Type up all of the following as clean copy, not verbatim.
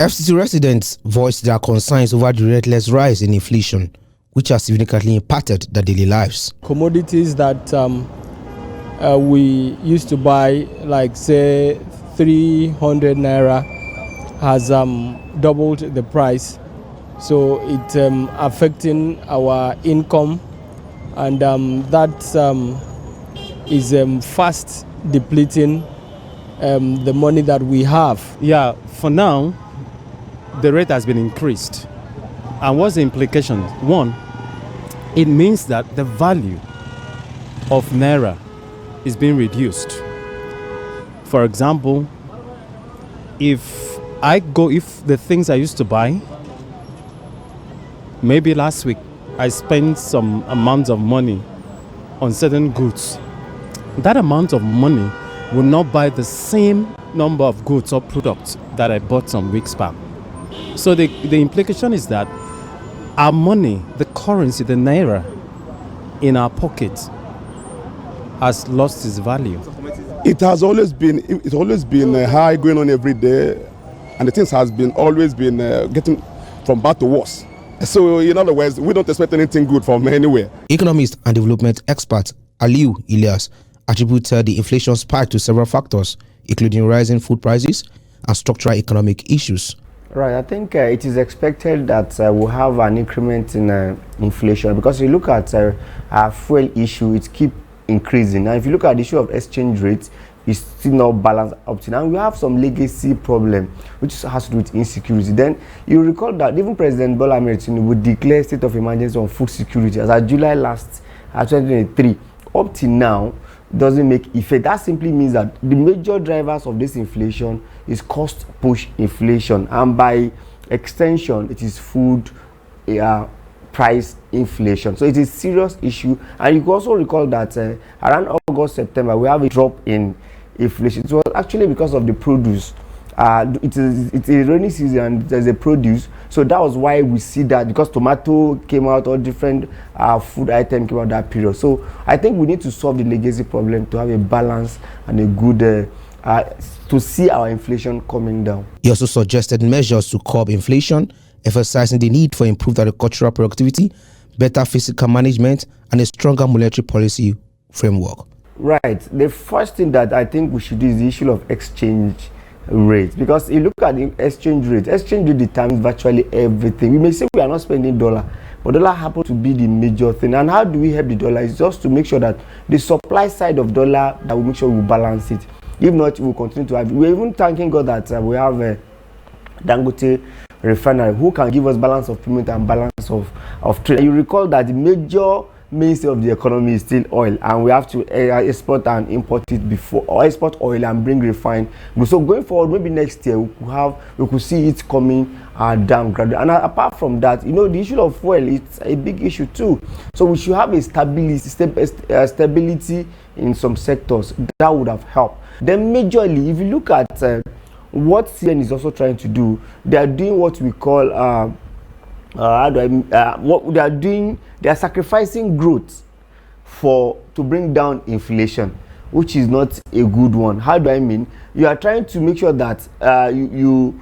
FCT residents voiced their concerns over the relentless rise in inflation, which has significantly impacted their daily lives. Commodities that we used to buy, like say 300 naira, has doubled the price. So it's affecting our income, and that is fast depleting the money that we have. Yeah, for now, the rate has been increased. And what's the implication? One, it means that the value of naira is being reduced. For example, if the things I used to buy, maybe last week I spent some amount of money on certain goods, that amount of money will not buy the same number of goods or products that I bought some weeks back. So the implication is that our money, the currency, the naira in our pockets has lost its value. It has always been high, going on every day, and the things has always been getting from bad to worse. So in other words, we don't expect anything good from anywhere. Economist and development expert Aliu Ilyas attributed the inflation spike to several factors, including rising food prices and structural economic issues. Right, I think it is expected that we'll have an increment in inflation, because if you look at our fuel issue, it keeps increasing. Now, if you look at the issue of exchange rates, it's still not balanced up to now. We have some legacy problem, which has to do with insecurity. Then you recall that even President Bola Ahmed Tinubu would declare state of emergency on food security as of July last, 2023. Up till now, doesn't make effect. That simply means that the major drivers of this inflation is cost push inflation, and by extension it is food price inflation. So it is a serious issue. And you can also recall that around August, September, we have a drop in inflation. It was actually because of the produce. It's a rainy season and there's a produce, so that was why we see that, because tomato came out, or different food item came out that period. So I think we need to solve the legacy problem to have a balance and a good to see our inflation coming down. He also suggested measures to curb inflation, emphasizing the need for improved agricultural productivity, better fiscal management, and a stronger monetary policy framework. Right. The first thing that I think we should do is the issue of exchange rate, because you look at the exchange rate determines virtually everything. We may say we are not spending dollar, but dollar happens to be the major thing. And how do we help the dollar? It's just to make sure that the supply side of dollar, that we make sure we balance it. If not, we'll continue to have it. We're even thanking God that we have a Dangote refinery who can give us balance of payment and balance of trade. You recall that the major mainstay of the economy is still oil, and we have to export and import it before, or export oil and bring refined. So going forward, maybe next year we could see it coming down gradually. And apart from that, the issue of fuel, it's a big issue too. So we should have a stability in some sectors. That would have helped. Then majorly, if you look at what CN is also trying to do, they are doing what we call what they are doing. They are sacrificing growth to bring down inflation, which is not a good one. How do I mean? You are trying to make sure that you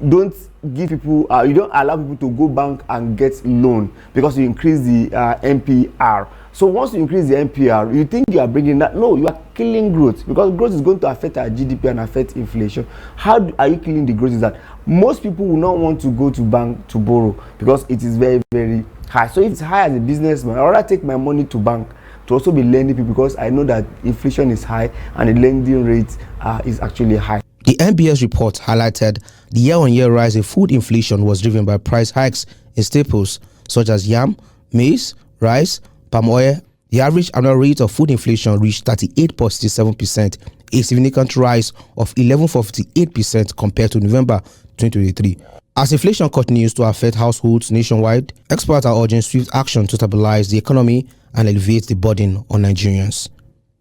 don't give people, you don't allow people to go bank and get loan, because you increase the NPR. So once you increase the NPR, you think you are bringing that. No, you are killing growth, because growth is going to affect our GDP and affect inflation. How are you killing the growth? Is that most people will not want to go to bank to borrow, because it is very, very high. So if it's high as a businessman, I rather take my money to bank to also be lending people, because I know that inflation is high and the lending rate is actually high. The NBS report highlighted the year-on-year rise in food inflation was driven by price hikes in staples such as yam, maize, rice, palm oil. The average annual rate of food inflation reached 38.67%, a significant rise of 11.48% compared to November 2023. As inflation continues to affect households nationwide, experts are urging swift action to stabilize the economy and alleviate the burden on Nigerians.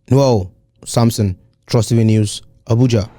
Nuel, Samson, Trust TV News, Abuja.